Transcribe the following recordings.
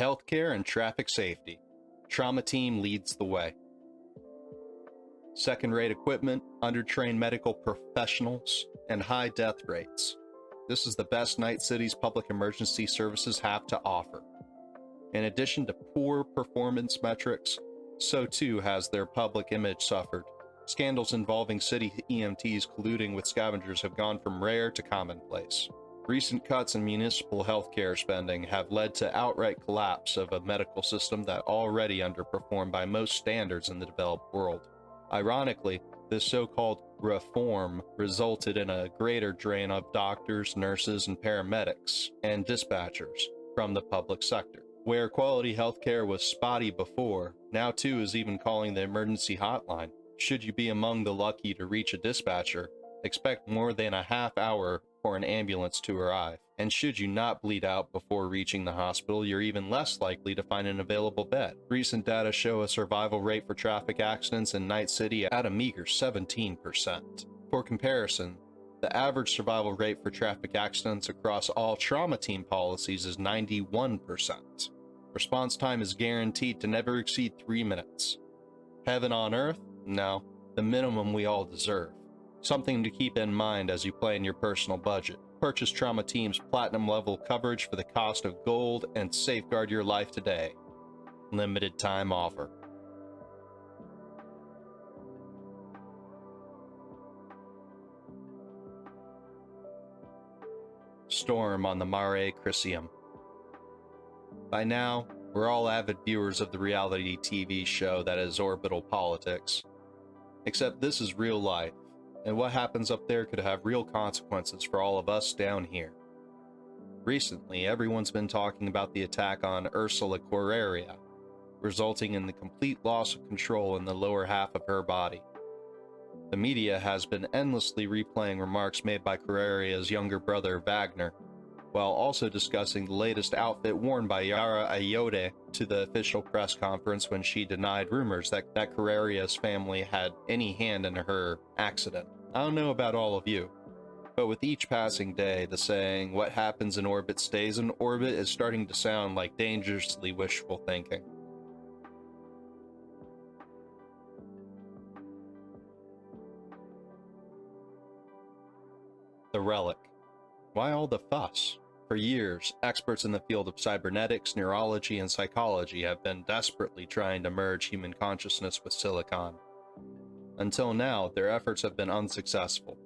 Healthcare and traffic safety. Trauma team leads the way. Second-rate equipment, undertrained medical professionals, and high death rates. This is the best Night City's public emergency services have to offer. In addition to poor performance metrics, so too has their public image suffered. Scandals involving city EMTs colluding with scavengers have gone from rare to commonplace. Recent cuts in municipal healthcare spending have led to outright collapse of a medical system that already underperformed by most standards in the developed world. Ironically, this so-called reform resulted in a greater drain of doctors, nurses, and paramedics, and dispatchers from the public sector. Where quality healthcare was spotty before, now too is even calling the emergency hotline. Should you be among the lucky to reach a dispatcher, expect more than a half hour for an ambulance to arrive. And should you not bleed out before reaching the hospital, you're even less likely to find an available bed. Recent data show a survival rate for traffic accidents in Night City at a meager 17%. For comparison, the average survival rate for traffic accidents across all trauma team policies is 91%. Response time is guaranteed to never exceed 3 minutes. Heaven on earth? No, the minimum we all deserve. Something to keep in mind as you plan your personal budget. Purchase Trauma Team's platinum level coverage for the cost of gold and safeguard your life today. Limited time offer. Storm on the Mare Crisium. By now, we're all avid viewers of the reality TV show that is Orbital Politics. Except this is real life, and what happens up there could have real consequences for all of us down here. Recently, everyone's been talking about the attack on Ursula Correria, resulting in the complete loss of control in the lower half of her body. The media has been endlessly replaying remarks made by Correria's younger brother Wagner, while also discussing the latest outfit worn by Yara Ayode to the official press conference when she denied rumors that Correria's family had any hand in her accident. I don't know about all of you, but with each passing day, the saying, "what happens in orbit stays in orbit," is starting to sound like dangerously wishful thinking. The Relic. Why all the fuss? For years, experts in the field of cybernetics, neurology, and psychology have been desperately trying to merge human consciousness with silicon. Until now, their efforts have been unsuccessful.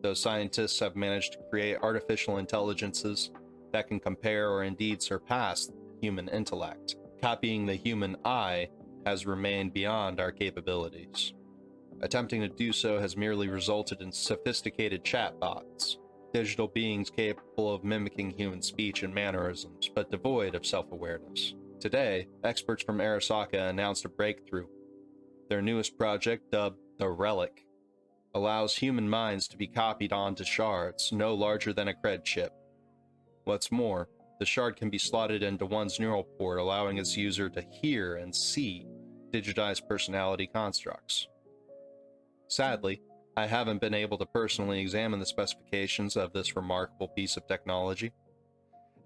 Those scientists have managed to create artificial intelligences that can compare or indeed surpass human intellect. Copying the human eye has remained beyond our capabilities. Attempting to do so has merely resulted in sophisticated chatbots, digital beings capable of mimicking human speech and mannerisms, but devoid of self-awareness. Today, experts from Arasaka announced a breakthrough. Their newest project, dubbed the Relic, allows human minds to be copied onto shards no larger than a cred chip. What's more, the shard can be slotted into one's neural port, allowing its user to hear and see digitized personality constructs. Sadly, I haven't been able to personally examine the specifications of this remarkable piece of technology.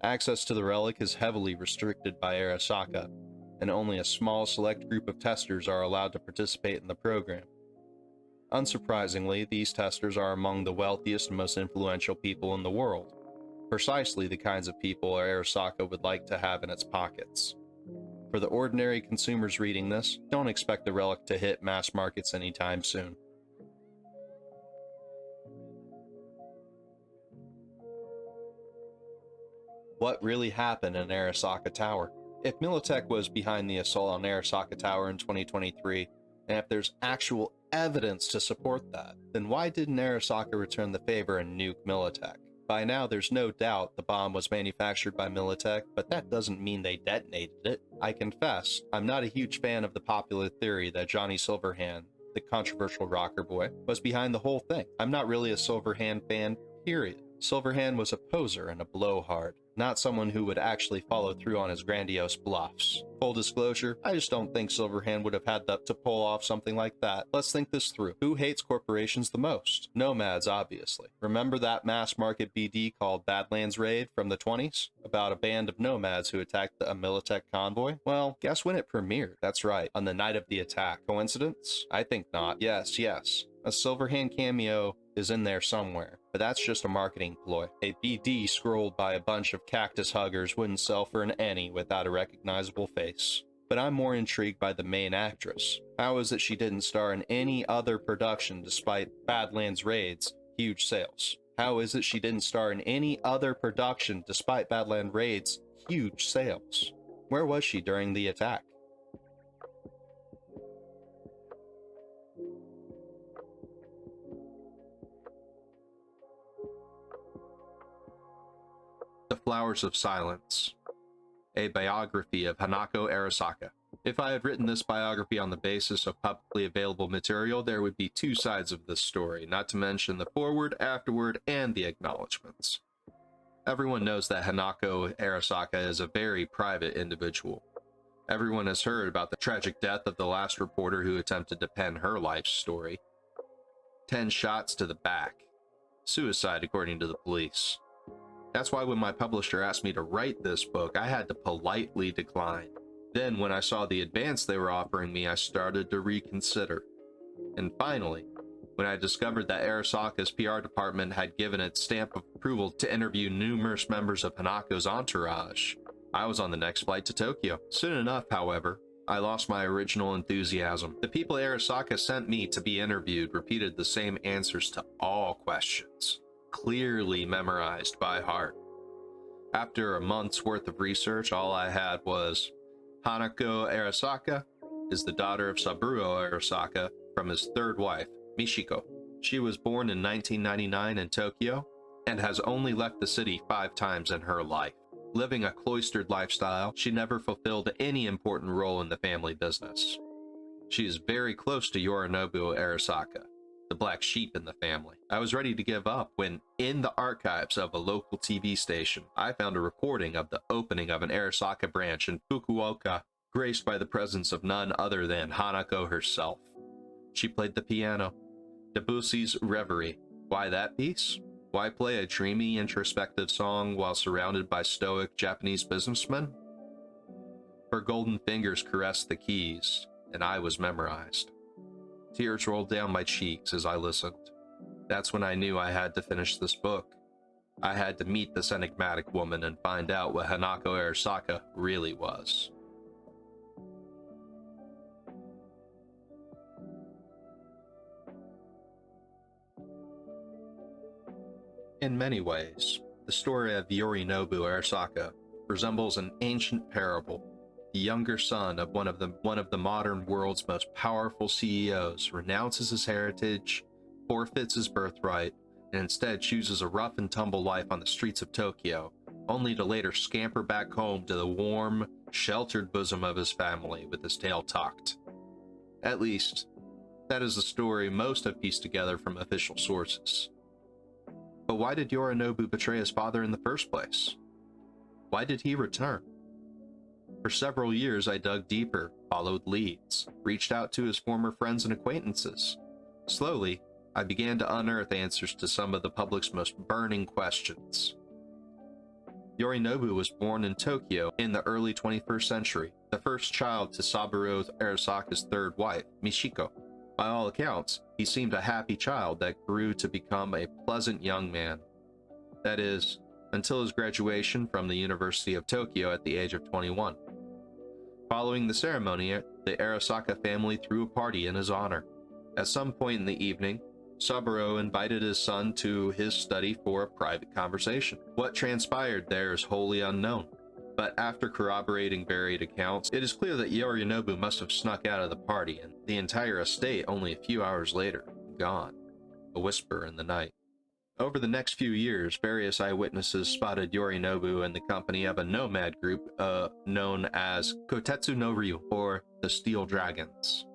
Access to the Relic is heavily restricted by Arasaka, and only a small select group of testers are allowed to participate in the program. Unsurprisingly, these testers are among the wealthiest and most influential people in the world, precisely the kinds of people Arasaka would like to have in its pockets. For the ordinary consumers reading this, don't expect the Relic to hit mass markets anytime soon. What really happened in Arasaka Tower? If Militech was behind the assault on Arasaka Tower in 2023, and if there's actual evidence to support that, then why didn't Arasaka return the favor and nuke Militech? By now, there's no doubt the bomb was manufactured by Militech, but that doesn't mean they detonated it. I confess, I'm not a huge fan of the popular theory that Johnny Silverhand, the controversial rocker boy, was behind the whole thing. I'm not really a Silverhand fan, period. Silverhand was a poser and a blowhard. not someone who would actually follow through on his grandiose bluffs. Full disclosure, I just don't think Silverhand would have had to pull off something like that. Let's think this through. Who hates corporations the most? Nomads, obviously. Remember that mass market BD called Badlands Raid from the 20s? About a band of nomads who attacked a Militech convoy? Well, guess when it premiered? That's right, on the night of the attack. Coincidence? I think not. Yes. A Silverhand cameo is in there somewhere, but that's just a marketing ploy. A BD scrolled by a bunch of cactus huggers wouldn't sell for an any without a recognizable face. But I'm more intrigued by the main actress. How is it she didn't star in any other production despite Badlands Raid's huge sales? How is it she didn't star in any other production despite Badlands Raid's huge sales? Where was she during the attack? The Flowers of Silence, a biography of Hanako Arasaka. If I had written this biography on the basis of publicly available material, there would be two sides of this story, not to mention the foreword, afterword, and the acknowledgments. Everyone knows that Hanako Arasaka is a very private individual. Everyone has heard about the tragic death of the last reporter who attempted to pen her life story. 10 shots to the back. Suicide, according to the police. That's why when my publisher asked me to write this book, I had to politely decline. Then, when I saw the advance they were offering me, I started to reconsider. And finally, when I discovered that Arasaka's PR department had given its stamp of approval to interview numerous members of Hanako's entourage, I was on the next flight to Tokyo. Soon enough, however, I lost my original enthusiasm. The people Arasaka sent me to be interviewed repeated the same answers to all questions, clearly memorized by heart. After a month's worth of research, all I had was, Hanako Arasaka is the daughter of Saburo Arasaka from his third wife, Michiko. She was born in 1999 in Tokyo and has only left the city 5 times in her life. Living a cloistered lifestyle, she never fulfilled any important role in the family business. She is very close to Yorinobu Arasaka, the black sheep in the family. I was ready to give up when, in the archives of a local TV station, I found a recording of the opening of an Arasaka branch in Fukuoka, graced by the presence of none other than Hanako herself. She played the piano, Debussy's Reverie. Why that piece? Why play a dreamy, introspective song while surrounded by stoic Japanese businessmen? Her golden fingers caressed the keys, and I was memorized. Tears rolled down my cheeks as I listened. That's when I knew I had to finish this book. I had to meet this enigmatic woman and find out what Hanako Arasaka really was. In many ways, the story of Yorinobu Arasaka resembles an ancient parable. The younger son of one of the modern world's most powerful CEOs renounces his heritage, forfeits his birthright, and instead chooses a rough and tumble life on the streets of Tokyo, only to later scamper back home to the warm, sheltered bosom of his family with his tail tucked. At least, that is the story most have pieced together from official sources. But why did Yorinobu betray his father in the first place? Why did he return? For several years, I dug deeper, followed leads, reached out to his former friends and acquaintances. Slowly, I began to unearth answers to some of the public's most burning questions. Yorinobu was born in Tokyo in the early 21st century, the first child to Saburo Arasaka's third wife, Michiko. By all accounts, he seemed a happy child that grew to become a pleasant young man. That is, until his graduation from the University of Tokyo at the age of 21. Following the ceremony, the Arasaka family threw a party in his honor. At some point in the evening, Saburo invited his son to his study for a private conversation. What transpired there is wholly unknown, but after corroborating varied accounts, it is clear that Yorinobu must have snuck out of the party and the entire estate only a few hours later, gone. A whisper in the night. Over the next few years, various eyewitnesses spotted Yorinobu in the company of a nomad group known as Kotetsu no Ryu, or the Steel Dragons.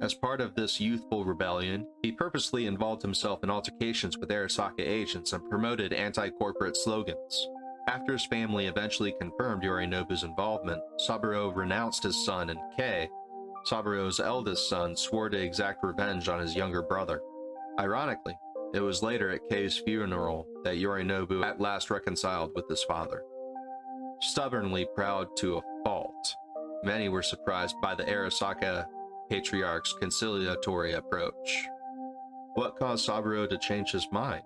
As part of this youthful rebellion, he purposely involved himself in altercations with Arasaka agents and promoted anti-corporate slogans. After his family eventually confirmed Yorinobu's involvement, Saburo renounced his son, and Kei, Saburo's eldest son, swore to exact revenge on his younger brother. Ironically, it was later at Kei's funeral that Yorinobu at last reconciled with his father. Stubbornly proud to a fault, many were surprised by the Arasaka patriarch's conciliatory approach. What caused Saburo to change his mind?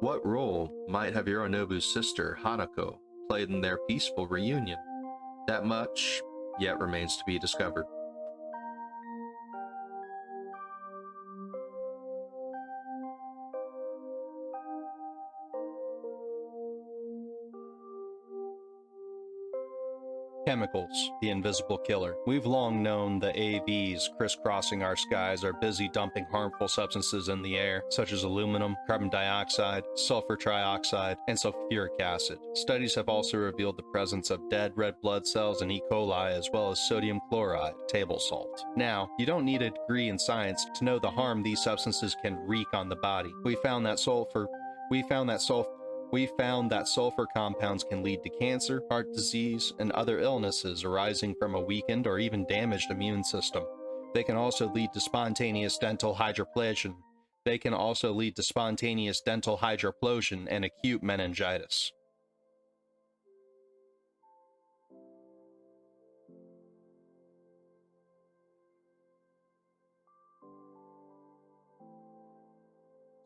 What role might have Yorinobu's sister, Hanako, played in their peaceful reunion? That much yet remains to be discovered. Chemicals, the invisible killer. We've long known the AVs crisscrossing our skies are busy dumping harmful substances in the air, such as aluminum, carbon dioxide, sulfur trioxide, and sulfuric acid. Studies have also revealed the presence of dead red blood cells and E. coli, as well as sodium chloride, table salt. Now, you don't need a degree in science to know the harm these substances can wreak on the body. We found that sulfur compounds can lead to cancer, heart disease, and other illnesses arising from a weakened or even damaged immune system. They can also lead to spontaneous dental hydroplegia. And acute meningitis.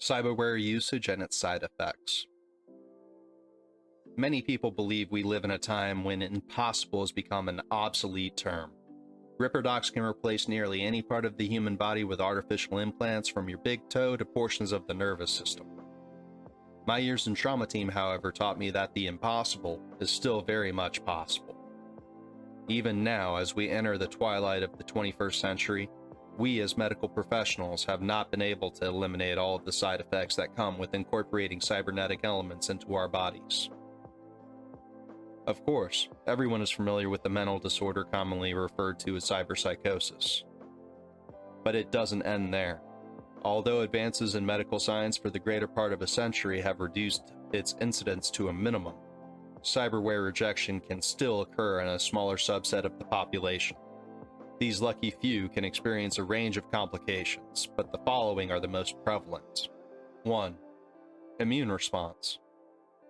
Cyberware usage and its side effects. Many people believe we live in a time when impossible has become an obsolete term. Ripper docs can replace nearly any part of the human body with artificial implants, from your big toe to portions of the nervous system. My years in trauma team, however, taught me that the impossible is still very much possible. Even now, as we enter the twilight of the 21st century, we as medical professionals have not been able to eliminate all of the side effects that come with incorporating cybernetic elements into our bodies. Of course, everyone is familiar with the mental disorder commonly referred to as cyberpsychosis. But it doesn't end there. Although advances in medical science for the greater part of a century have reduced its incidence to a minimum, cyberware rejection can still occur in a smaller subset of the population. These lucky few can experience a range of complications, but the following are the most prevalent. 1. Immune response.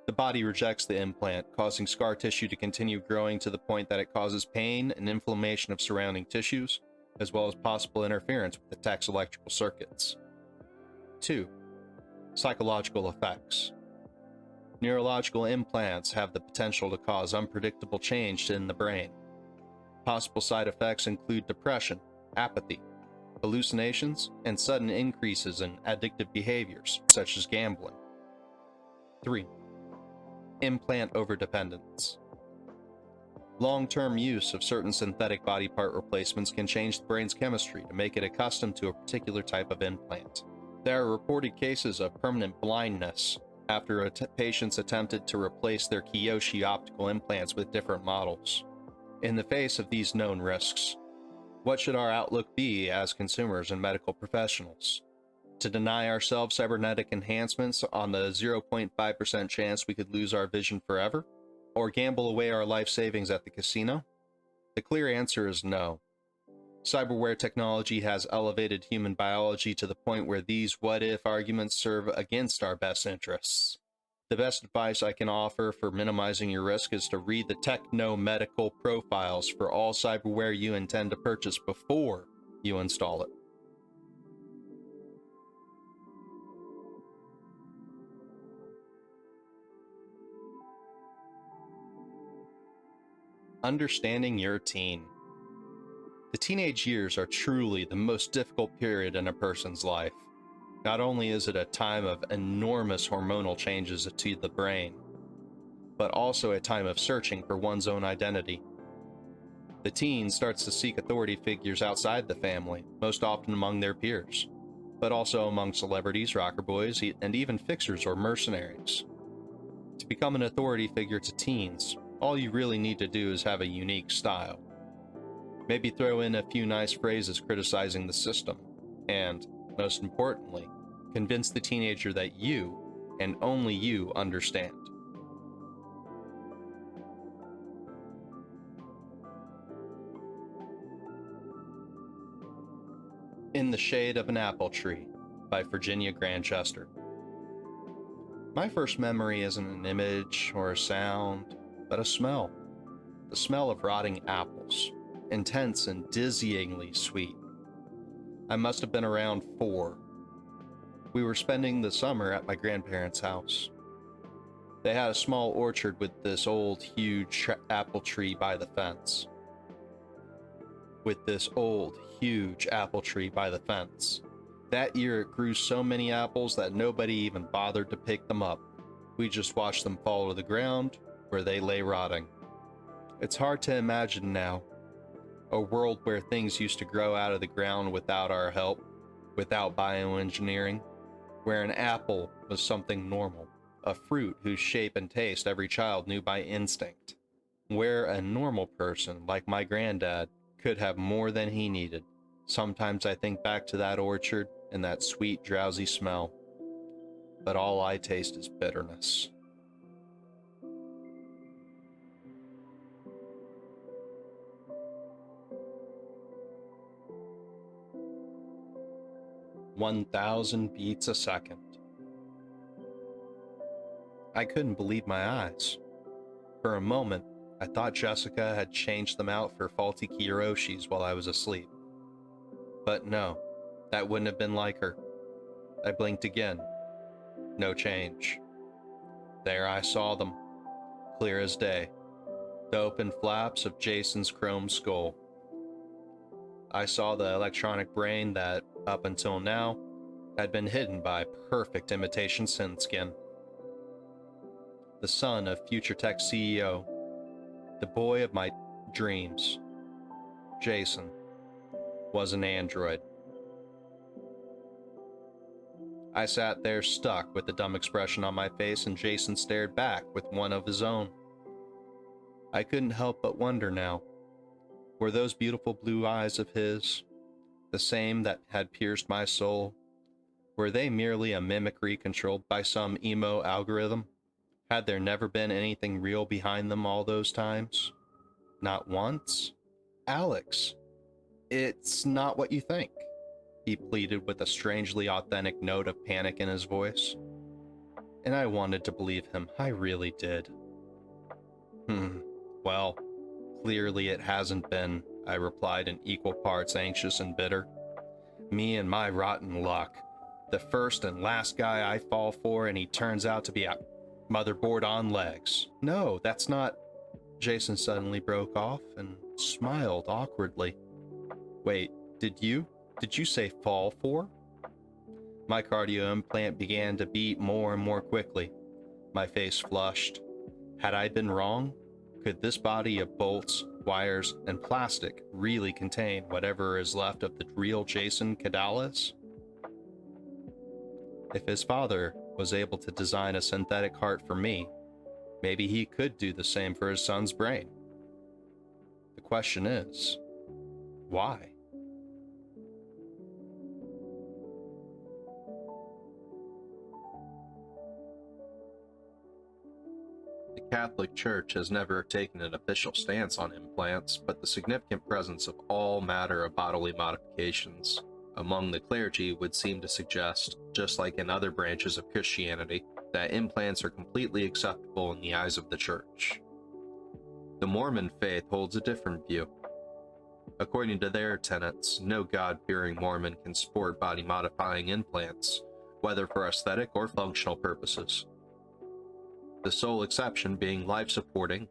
The body rejects the implant, causing scar tissue to continue growing to the point that it causes pain and inflammation of surrounding tissues, as well as possible interference with the tech's electrical circuits. 2. Psychological effects. Neurological implants have the potential to cause unpredictable change in the brain. Possible side effects include depression, apathy, hallucinations, and sudden increases in addictive behaviors, such as gambling. 3. Implant overdependence. Long-term use of certain synthetic body part replacements can change the brain's chemistry to make it accustomed to a particular type of implant. There are reported cases of permanent blindness after patients attempted to replace their Kiroshi optical implants with different models. In the face of these known risks, what should our outlook be as consumers and medical professionals? To deny ourselves cybernetic enhancements on the 0.5% chance we could lose our vision forever? Or gamble away our life savings at the casino? The clear answer is no. Cyberware technology has elevated human biology to the point where these what-if arguments serve against our best interests. The best advice I can offer for minimizing your risk is to read the techno-medical profiles for all cyberware you intend to purchase before you install it. Understanding your teen. The teenage years are truly the most difficult period in a person's life. Not only is it a time of enormous hormonal changes to the brain, but also a time of searching for one's own identity. The teen starts to seek authority figures outside the family, most often among their peers, but also among celebrities, rocker boys, and even fixers or mercenaries. To become an authority figure to teens, all you really need to do is have a unique style. Maybe throw in a few nice phrases criticizing the system, and, most importantly, convince the teenager that you, and only you, understand. In the Shade of an Apple Tree by Virginia Grantchester. My first memory isn't an image or a sound, but a smell. The smell of rotting apples, intense and dizzyingly sweet. I must have been around 4. We were spending the summer at my grandparents' house. They had a small orchard with this old, huge apple tree by the fence. That year it grew so many apples that nobody even bothered to pick them up. We just watched them fall to the ground where they lay rotting. It's hard to imagine now, a world where things used to grow out of the ground without our help, without bioengineering, where an apple was something normal, a fruit whose shape and taste every child knew by instinct, where a normal person like my granddad could have more than he needed. Sometimes I think back to that orchard and that sweet, drowsy smell, but all I taste is bitterness. "1,000 beats a second." I couldn't believe my eyes. For a moment, I thought Jessica had changed them out for faulty Kiroshis while I was asleep. But no, that wouldn't have been like her. I blinked again. No change. There I saw them, clear as day, the open flaps of Jason's chrome skull. I saw the electronic brain that, up until now, had been hidden by perfect imitation sin skin. The son of Future Tech CEO, the boy of my dreams, Jason, was an android. I sat there stuck with a dumb expression on my face, and Jason stared back with one of his own. I couldn't help but wonder now, were those beautiful blue eyes of his, the same that had pierced my soul, were they merely a mimicry controlled by some emo algorithm? Had there never been anything real behind them all those times? Not once? "Alex, it's not what you think," he pleaded with a strangely authentic note of panic in his voice. And I wanted to believe him, I really did. Well, clearly it hasn't been," I replied in equal parts anxious and bitter. "Me and my rotten luck. The first and last guy I fall for, and he turns out to be a motherboard on legs. No, that's not..." Jason suddenly broke off and smiled awkwardly. "Wait, did you say fall for?" My cardio implant began to beat more and more quickly. My face flushed. Had I been wrong? Could this body of bolts, wires, and plastic really contain whatever is left of the real Jason Kadalis? If his father was able to design a synthetic heart for me, maybe he could do the same for his son's brain. The question is, why? The Catholic Church has never taken an official stance on implants, but the significant presence of all matter of bodily modifications among the clergy would seem to suggest, just like in other branches of Christianity, that implants are completely acceptable in the eyes of the Church. The Mormon faith holds a different view. According to their tenets, no God-fearing Mormon can sport body-modifying implants, whether for aesthetic or functional purposes. The sole exception being life-supporting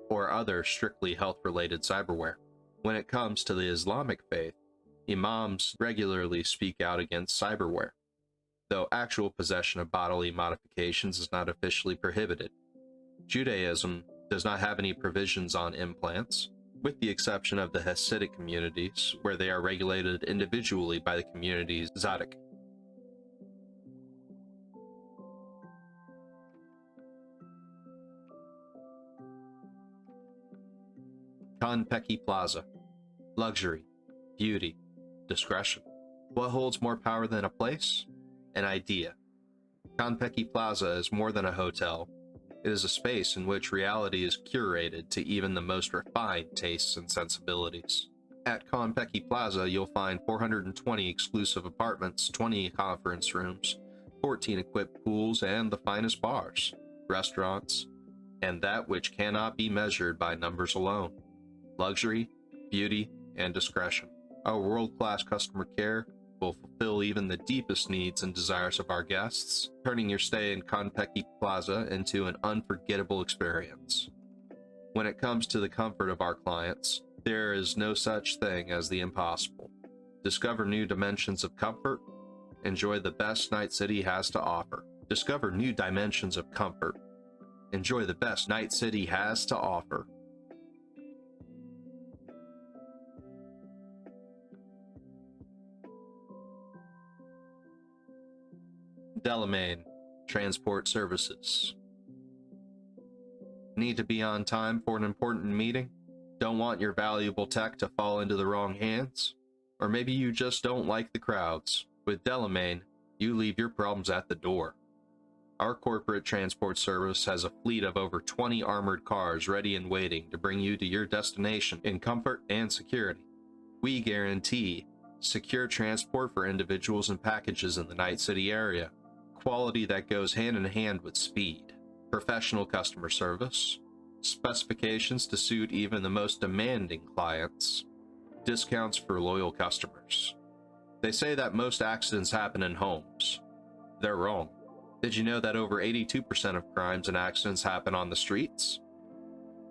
or other strictly health-related cyberware. When it comes to the Islamic faith, imams regularly speak out against cyberware, though actual possession of bodily modifications is not officially prohibited. Judaism does not have any provisions on implants, with the exception of the Hasidic communities, where they are regulated individually by the community's tzaddik. Konpeki Plaza. Luxury, beauty, discretion. What holds more power than a place? An idea. Konpeki Plaza is more than a hotel. It is a space in which reality is curated to even the most refined tastes and sensibilities. At Konpeki Plaza, you'll find 420 exclusive apartments, 20 conference rooms, 14 equipped pools, and the finest bars, restaurants, and that which cannot be measured by numbers alone: luxury, beauty, and discretion. Our world-class customer care will fulfill even the deepest needs and desires of our guests, turning your stay in Konpeki Plaza into an unforgettable experience. When it comes to the comfort of our clients, there is no such thing as the impossible. Discover new dimensions of comfort. Enjoy the best Night City has to offer. Discover new dimensions of comfort. Enjoy the best Night City has to offer. Delamain Transport Services. Need to be on time for an important meeting? Don't want your valuable tech to fall into the wrong hands? Or maybe you just don't like the crowds. With Delamain, you leave your problems at the door. Our corporate transport service has a fleet of over 20 armored cars ready and waiting to bring you to your destination in comfort and security. We guarantee secure transport for individuals and packages in the Night City area, quality that goes hand in hand with speed, professional customer service, specifications to suit even the most demanding clients, discounts for loyal customers. They say that most accidents happen in homes. They're wrong. Did you know that over 82% of crimes and accidents happen on the streets?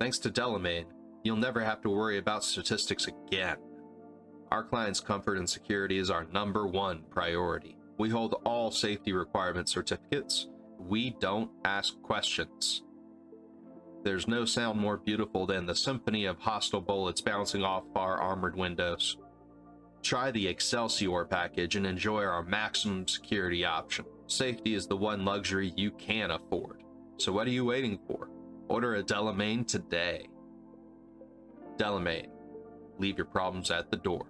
Thanks to Delamain, you'll never have to worry about statistics again. Our clients' comfort and security is our #1 priority. We hold all safety requirement certificates. We don't ask questions. There's no sound more beautiful than the symphony of hostile bullets bouncing off our armored windows. Try the Excelsior package and enjoy our maximum security option. Safety is the one luxury you can afford. So what are you waiting for? Order a Delamain today. Delamain. Leave your problems at the door.